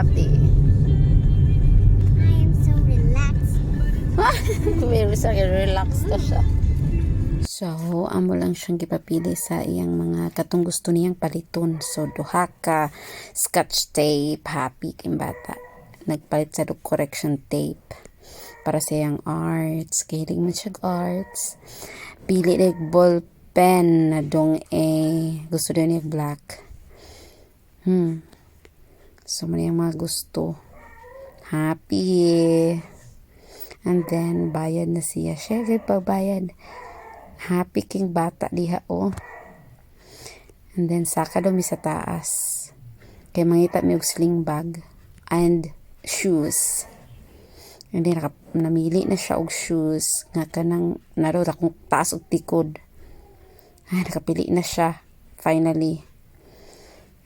happy. I am so relaxed. Very relax to siya. So, amo lang siyang gipapili sa iyang mga katong gusto niyang paliton. So, duha ka scotch tape, happy king bata. Nagpalit sa correction tape para sa iyang arts. Kahilig mo siya arts. Pili ball pen na dong gusto din niya black. So, man yung mga gusto. Happy. And then, bayad na siya. Syempre, pagbayad. Happy king bata diha, oh. And then, saka daw mi sa taas. Kaya mangita mi og sling bag. And shoes. And then, namili na siya og shoes. Nga kanang, naro, akong taas og tikod. Ay, nakapili na siya. Finally.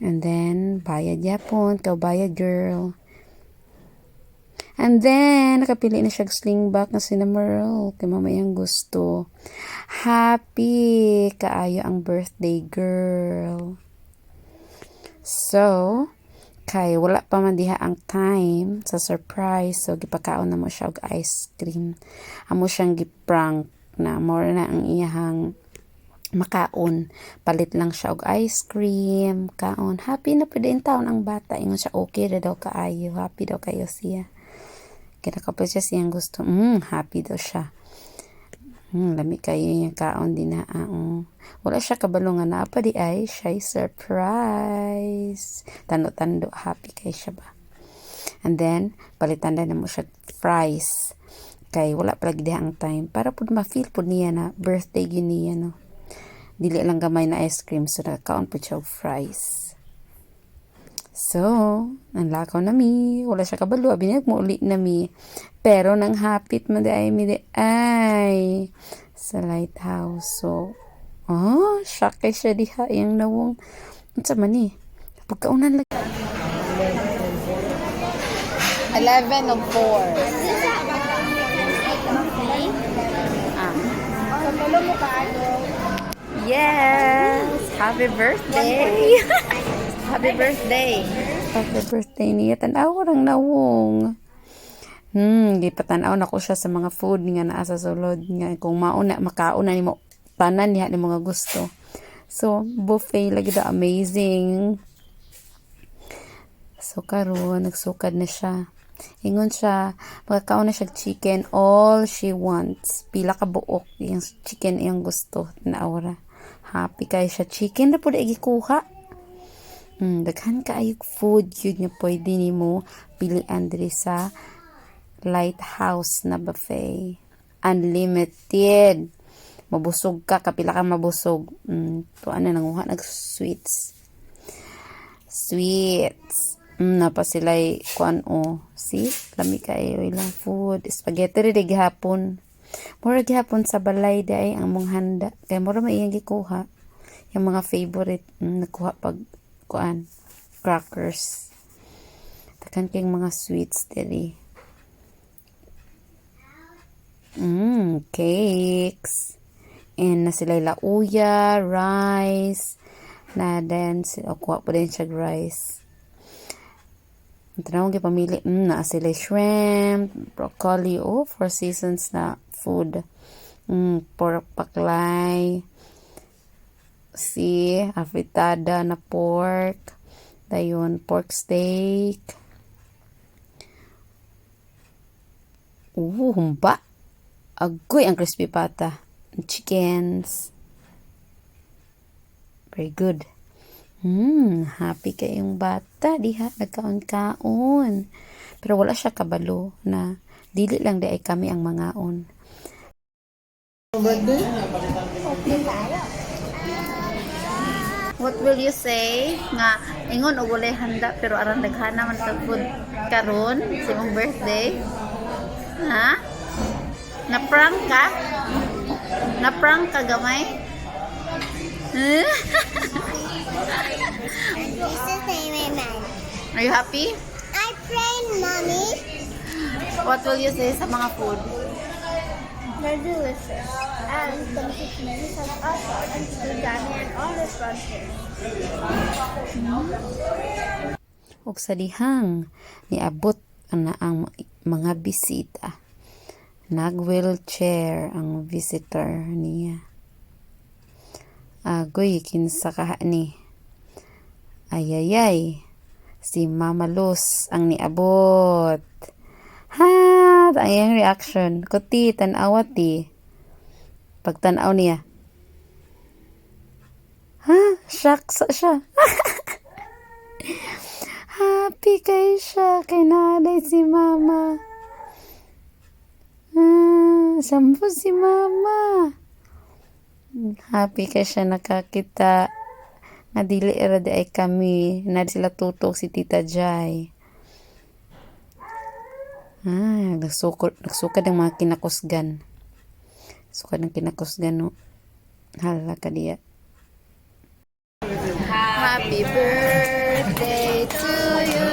And then, bayad yapon. Ikaw bayad, girl. And then, nakapili na siya sling bag na sinamaril. Kay mamayang gusto. Happy kaayo ang birthday girl. So, kay wala pa man diha ang time sa surprise. So, gipakaon na mo siya og ice cream. Amo siyang giprank na more na ang iyahang makaon. Palit lang siya og ice cream. Kaon. Happy na pwede in taon ang bata. Ingon siya okay na daw kaayo. Happy daw kayo siya. Kinakapal siya siyang gusto. Happy daw siya. Lami kayo yung kaon din na. Wala siya kabalo nga na pa di ay. Siya surprise. Tando-tando. Happy kayo siya ba? And then, palitan na mo siya fries. Kay wala palagi diha ang time. Para po ma-feel po niya na birthday yun niya, no? Dili lang gamay na ice cream. So, nakaon po siya fries. So, ang lakaw na mi. Wala siya kabalo. Abinag mo ulit na mi. Pero nang hapit mo mi ay sa lighthouse. So, shock kay siya diha. Yung nawong, ano sa man eh. Pagkaunan lang. 11 of 4. Yes! Happy birthday! Happy birthday! Happy birthday niya. Tanaw lang nawong. Gipatanaw na ko siya sa mga food nga naa sa sulod. Nga, kung mauna, makauna ni mo, tanan niya ni mga gusto. So, buffet lagi da amazing. So, karon nagsukad na siya. Ingon siya, magkakaon na siya chicken, all she wants. Pila ka buok, yung chicken yung gusto na aura. Happy kayo siya. Chicken na po na igikuha. Daghan ka ayog food yun nga pwede ni mo pilian diri sa lighthouse na buffet. Unlimited. Mabusog ka, kapila ka mabusog. Tuan na nanguha nag-sweets. Sweets. Napa sila'y kuan see? Lami kayo ilang food. Spaghetti rin gihapon. Mura gihapon sa balay day ang mong handa. Kaya mura maiyang gikuha. Yung mga favorite. Nakuha pag kuan. Crackers. Takan kayong mga sweets diri. Cakes. And na sila'y lauya, rice. Na then, kuha po din siya rice. Tanawag yung pamili. Na sila shrimp, broccoli, four seasons na food. Pork paklay. Afritada na pork. Dayon, pork steak. Humba. Agoy ang crispy pata. Chickens. Very good. Happy kayong bata. Diha, nagkaon-kaon. Pero wala siya kabalo na dili lang di ay kami ang mangaon. What will you say? Nga, ingon o walay handa pero arang naghana man kag food karon sa imong birthday? Ha? Na-prank ka? Na-prank ka gamay? This is my man. Are you happy? I prayed, Mommy. What will you say sa mga food? They're delicious. And the Mrs. has also and Danny and all the sponsors. ug sa dihang niabot ang mga bisita. Nag-wheelchair ang visitor niya. Agoy, kinsa kaha ni. Ayayay, si Mama Luz ang niabot. Ha! Ayang reaction. Kuti, tanawat ti. Pagtanaw niya. Ha? Shock sa siya. Happy kay siya. Kay nanay si Mama. Sampo si Mama. Happy kay siya nakakita. Nga dili era di ay kami. Na sila tutok si Tita Jai. Nagsukad ang mga kinakusgan. Sukad ng kinakusgan, no. Hala ka diya. Happy birthday to you.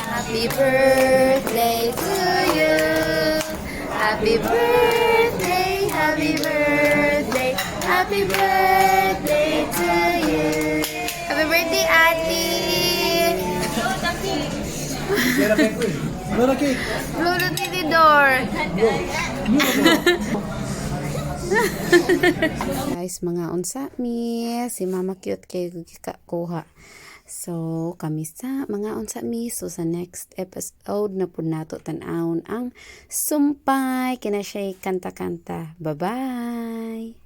Happy birthday to you. Happy birthday, happy birthday, happy birthday to you. Happy birthday, Ate. Blow the tinidor. Guys, mga unsa mi si Mama Cute kay kuha. So, kami sa mga unsa mi. So, sa next episode na po nato tan-awon ang sumpay kina siya kanta-kanta. Bye-bye!